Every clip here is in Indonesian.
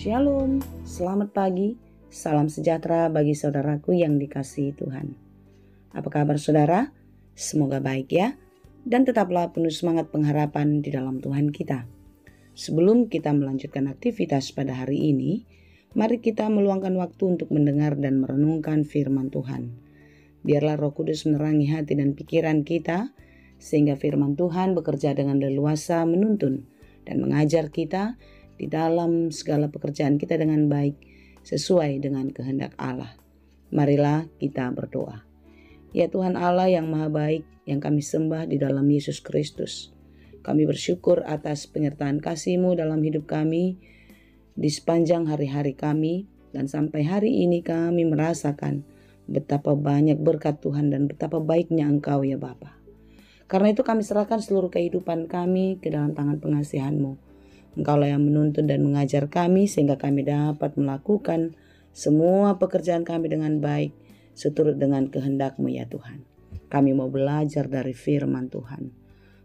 Shalom, selamat pagi, salam sejahtera bagi saudaraku yang dikasihi Tuhan. Apa kabar saudara? Semoga baik ya, dan tetaplah penuh semangat pengharapan di dalam Tuhan kita. Sebelum kita melanjutkan aktivitas pada hari ini, mari kita meluangkan waktu untuk mendengar dan merenungkan firman Tuhan. Biarlah Roh Kudus menerangi hati dan pikiran kita, sehingga firman Tuhan bekerja dengan leluasa menuntun dan mengajar kita di dalam segala pekerjaan kita dengan baik sesuai dengan kehendak Allah. Marilah kita berdoa. Ya Tuhan Allah yang maha baik, yang kami sembah di dalam Yesus Kristus, kami bersyukur atas penyertaan kasih-Mu dalam hidup kami di sepanjang hari-hari kami, dan sampai hari ini kami merasakan betapa banyak berkat Tuhan dan betapa baiknya Engkau ya Bapa. Karena itu kami serahkan seluruh kehidupan kami ke dalam tangan pengasihan-Mu. Engkaulah yang menuntun dan mengajar kami sehingga kami dapat melakukan semua pekerjaan kami dengan baik seturut dengan kehendak-Mu ya Tuhan. Kami mau belajar dari firman Tuhan.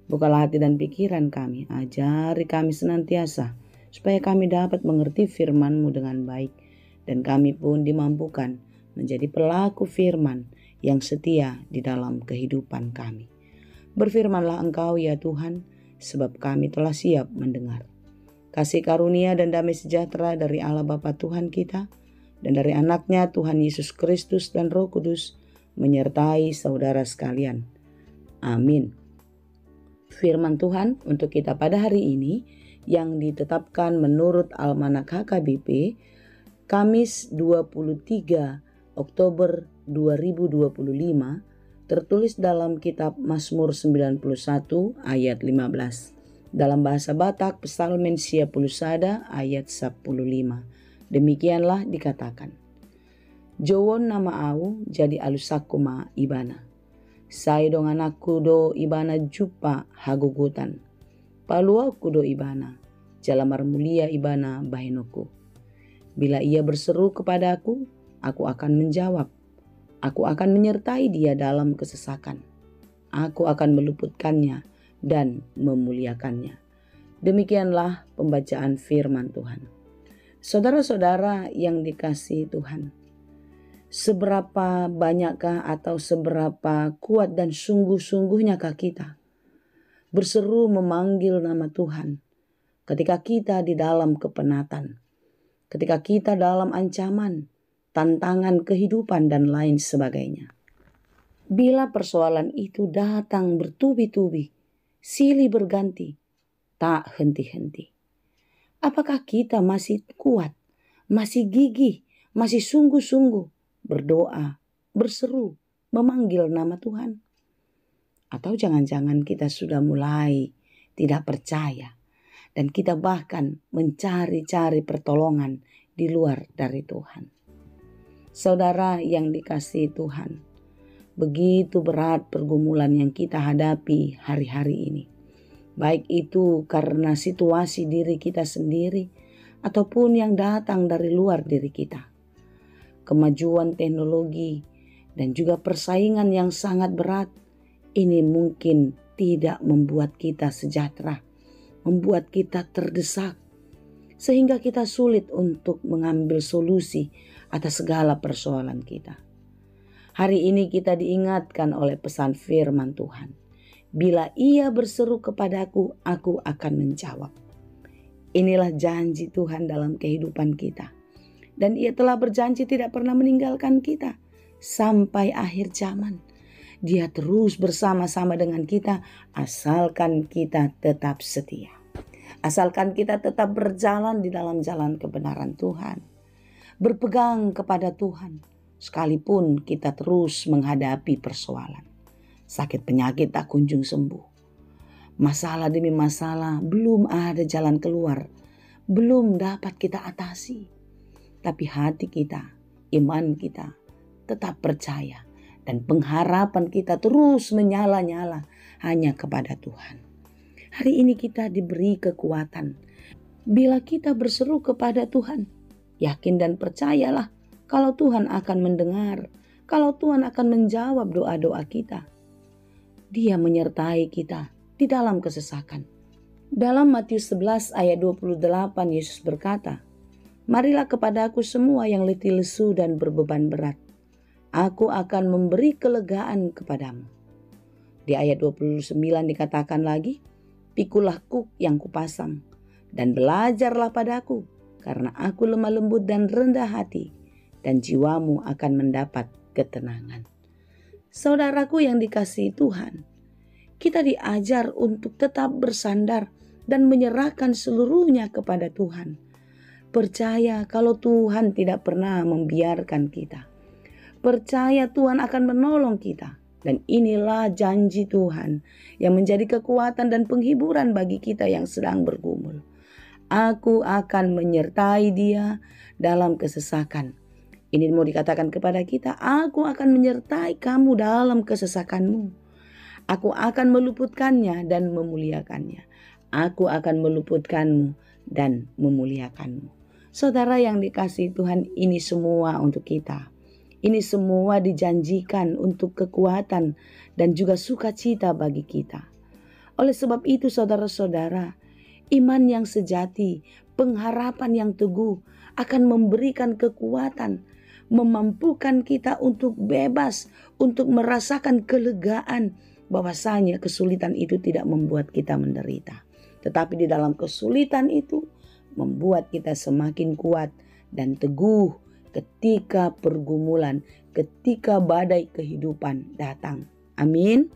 Bukalah hati dan pikiran kami, ajari kami senantiasa supaya kami dapat mengerti firman-Mu dengan baik, dan kami pun dimampukan menjadi pelaku firman yang setia di dalam kehidupan kami. Berfirmanlah Engkau ya Tuhan, sebab kami telah siap mendengar. Kasih karunia dan damai sejahtera dari Allah Bapa Tuhan kita dan dari anaknya Tuhan Yesus Kristus dan Roh Kudus menyertai saudara sekalian. Amin. Firman Tuhan untuk kita pada hari ini yang ditetapkan menurut Almanak HKBP Kamis 23 Oktober 2025 tertulis dalam kitab Mazmur 91 ayat 15. Dalam bahasa Batak, Psalmen 10 ayat 15. Demikianlah dikatakan. Jowon nama au jadi alusakuma ibana. Sai dong anakku do ibana jupa hagugutan. Palua kudo ibana. Jalamar mulia ibana bahenoku. Bila ia berseru kepadaku, aku akan menjawab. Aku akan menyertai dia dalam kesesakan. Aku akan meluputkannya dan memuliakannya. Demikianlah pembacaan firman Tuhan. Saudara-saudara yang dikasihi Tuhan, seberapa banyakkah atau seberapa kuat dan sungguh-sungguhnyakah kita berseru memanggil nama Tuhan ketika kita di dalam kepenatan, ketika kita dalam ancaman, tantangan kehidupan dan lain sebagainya. Bila persoalan itu datang bertubi-tubi, silih berganti, tak henti-henti. Apakah kita masih kuat, masih gigih, masih sungguh-sungguh berdoa, berseru, memanggil nama Tuhan? Atau jangan-jangan kita sudah mulai tidak percaya dan kita bahkan mencari-cari pertolongan di luar dari Tuhan. Saudara yang dikasihi Tuhan, begitu berat pergumulan yang kita hadapi hari-hari ini. Baik itu karena situasi diri kita sendiri ataupun yang datang dari luar diri kita. Kemajuan teknologi dan juga persaingan yang sangat berat ini mungkin tidak membuat kita sejahtera, membuat kita terdesak, sehingga kita sulit untuk mengambil solusi atas segala persoalan kita. Hari ini kita diingatkan oleh pesan firman Tuhan. Bila ia berseru kepadaku, aku akan menjawab. Inilah janji Tuhan dalam kehidupan kita. Dan ia telah berjanji tidak pernah meninggalkan kita sampai akhir zaman. Dia terus bersama-sama dengan kita asalkan kita tetap setia. Asalkan kita tetap berjalan di dalam jalan kebenaran Tuhan. Berpegang kepada Tuhan. Sekalipun kita terus menghadapi persoalan. Sakit penyakit tak kunjung sembuh. Masalah demi masalah belum ada jalan keluar. Belum dapat kita atasi. Tapi hati kita, iman kita tetap percaya. Dan pengharapan kita terus menyala-nyala hanya kepada Tuhan. Hari ini kita diberi kekuatan. Bila kita berseru kepada Tuhan, yakin dan percayalah kalau Tuhan akan mendengar, kalau Tuhan akan menjawab doa-doa kita. Dia menyertai kita di dalam kesesakan. Dalam Matius 11 ayat 28 Yesus berkata, Marilah kepadaku semua yang letih lesu dan berbeban berat. Aku akan memberi kelegaan kepadamu. Di ayat 29 dikatakan lagi, pikulah kuk yang kupasang dan belajarlah padaku, karena aku lemah lembut dan rendah hati, dan jiwamu akan mendapat ketenangan. Saudaraku yang dikasihi Tuhan, kita diajar untuk tetap bersandar dan menyerahkan seluruhnya kepada Tuhan. Percaya kalau Tuhan tidak pernah membiarkan kita. Percaya Tuhan akan menolong kita. Dan inilah janji Tuhan yang menjadi kekuatan dan penghiburan bagi kita yang sedang bergumul. Aku akan menyertai dia dalam kesesakan. Ini mau dikatakan kepada kita, aku akan menyertai kamu dalam kesesakanmu. Aku akan meluputkannya dan memuliakannya. Aku akan meluputkanmu dan memuliakanmu. Saudara yang dikasihi Tuhan, ini semua untuk kita. Ini semua dijanjikan untuk kekuatan dan juga sukacita bagi kita. Oleh sebab itu saudara-saudara, iman yang sejati, pengharapan yang teguh akan memberikan kekuatan, memampukan kita untuk bebas, untuk merasakan kelegaan, bahwasanya kesulitan itu tidak membuat kita menderita. Tetapi di dalam kesulitan itu membuat kita semakin kuat dan teguh ketika pergumulan, ketika badai kehidupan datang. Amin.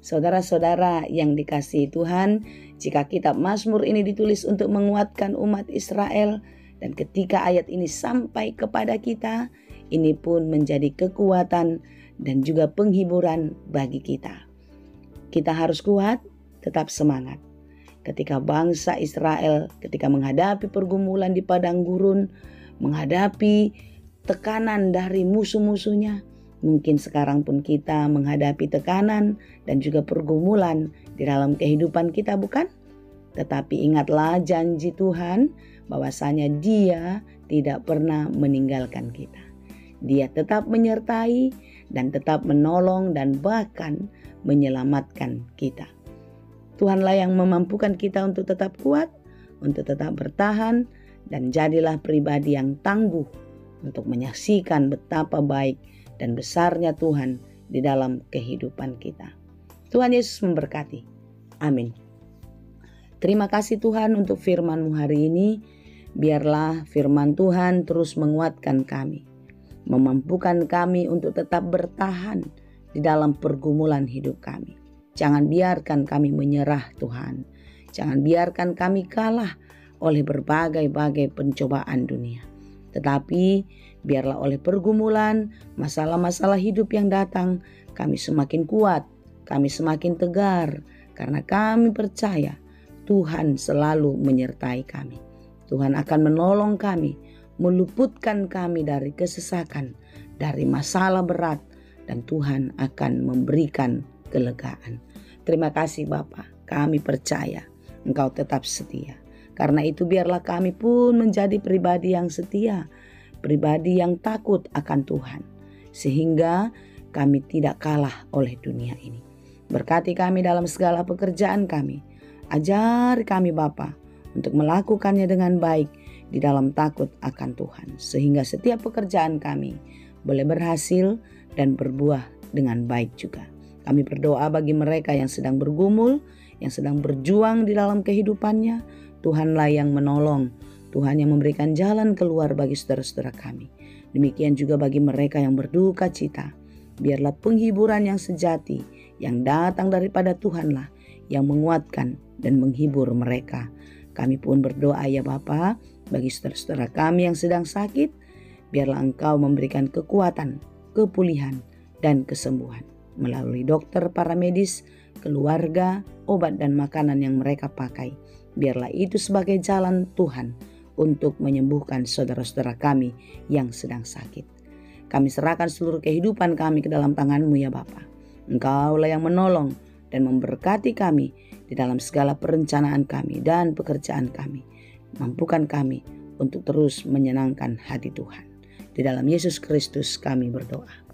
Saudara-saudara yang dikasihi Tuhan, jika kitab Mazmur ini ditulis untuk menguatkan umat Israel, dan ketika ayat ini sampai kepada kita, ini pun menjadi kekuatan dan juga penghiburan bagi kita. Kita harus kuat, tetap semangat. Ketika bangsa Israel, ketika menghadapi pergumulan di padang gurun, menghadapi tekanan dari musuh-musuhnya, mungkin sekarang pun kita menghadapi tekanan dan juga pergumulan di dalam kehidupan kita, bukan? Tetapi ingatlah janji Tuhan bahwasanya Dia tidak pernah meninggalkan kita. Dia tetap menyertai dan tetap menolong dan bahkan menyelamatkan kita. Tuhanlah yang memampukan kita untuk tetap kuat, untuk tetap bertahan, dan jadilah pribadi yang tangguh untuk menyaksikan betapa baik dan besarnya Tuhan di dalam kehidupan kita. Tuhan Yesus memberkati. Amin. Terima kasih Tuhan untuk firman-Mu hari ini. Biarlah firman Tuhan terus menguatkan kami, memampukan kami untuk tetap bertahan di dalam pergumulan hidup kami. Jangan biarkan kami menyerah Tuhan. Jangan biarkan kami kalah oleh berbagai-bagai pencobaan dunia. Tetapi biarlah oleh pergumulan, masalah-masalah hidup yang datang, kami semakin kuat, kami semakin tegar, karena kami percaya Tuhan selalu menyertai kami. Tuhan akan menolong kami, meluputkan kami dari kesesakan, dari masalah berat, dan Tuhan akan memberikan kelegaan. Terima kasih Bapa, kami percaya Engkau tetap setia. Karena itu biarlah kami pun menjadi pribadi yang setia, pribadi yang takut akan Tuhan, sehingga kami tidak kalah oleh dunia ini. Berkati kami dalam segala pekerjaan kami. Ajar kami Bapa untuk melakukannya dengan baik di dalam takut akan Tuhan, sehingga setiap pekerjaan kami boleh berhasil dan berbuah dengan baik juga. Kami berdoa bagi mereka yang sedang bergumul, yang sedang berjuang di dalam kehidupannya. Tuhanlah yang menolong, Tuhan yang memberikan jalan keluar bagi saudara-saudara kami. Demikian juga bagi mereka yang berduka cita. Biarlah penghiburan yang sejati yang datang daripada Tuhanlah yang menguatkan dan menghibur mereka. Kami pun berdoa ya Bapa, bagi saudara-saudara kami yang sedang sakit, biarlah Engkau memberikan kekuatan, kepulihan, dan kesembuhan melalui dokter, para medis, keluarga, obat dan makanan yang mereka pakai. Biarlah itu sebagai jalan Tuhan untuk menyembuhkan saudara-saudara kami yang sedang sakit. Kami serahkan seluruh kehidupan kami ke dalam tangan-Mu ya Bapa. Engkaulah yang menolong dan memberkati kami di dalam segala perencanaan kami dan pekerjaan kami. Mampukan kami untuk terus menyenangkan hati Tuhan. Di dalam Yesus Kristus kami berdoa.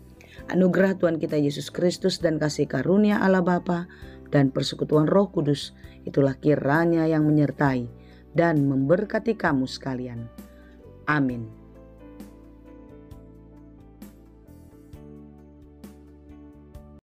Anugerah Tuhan kita Yesus Kristus dan kasih karunia Allah Bapa dan persekutuan Roh Kudus, itulah kiranya yang menyertai dan memberkati kamu sekalian. Amin.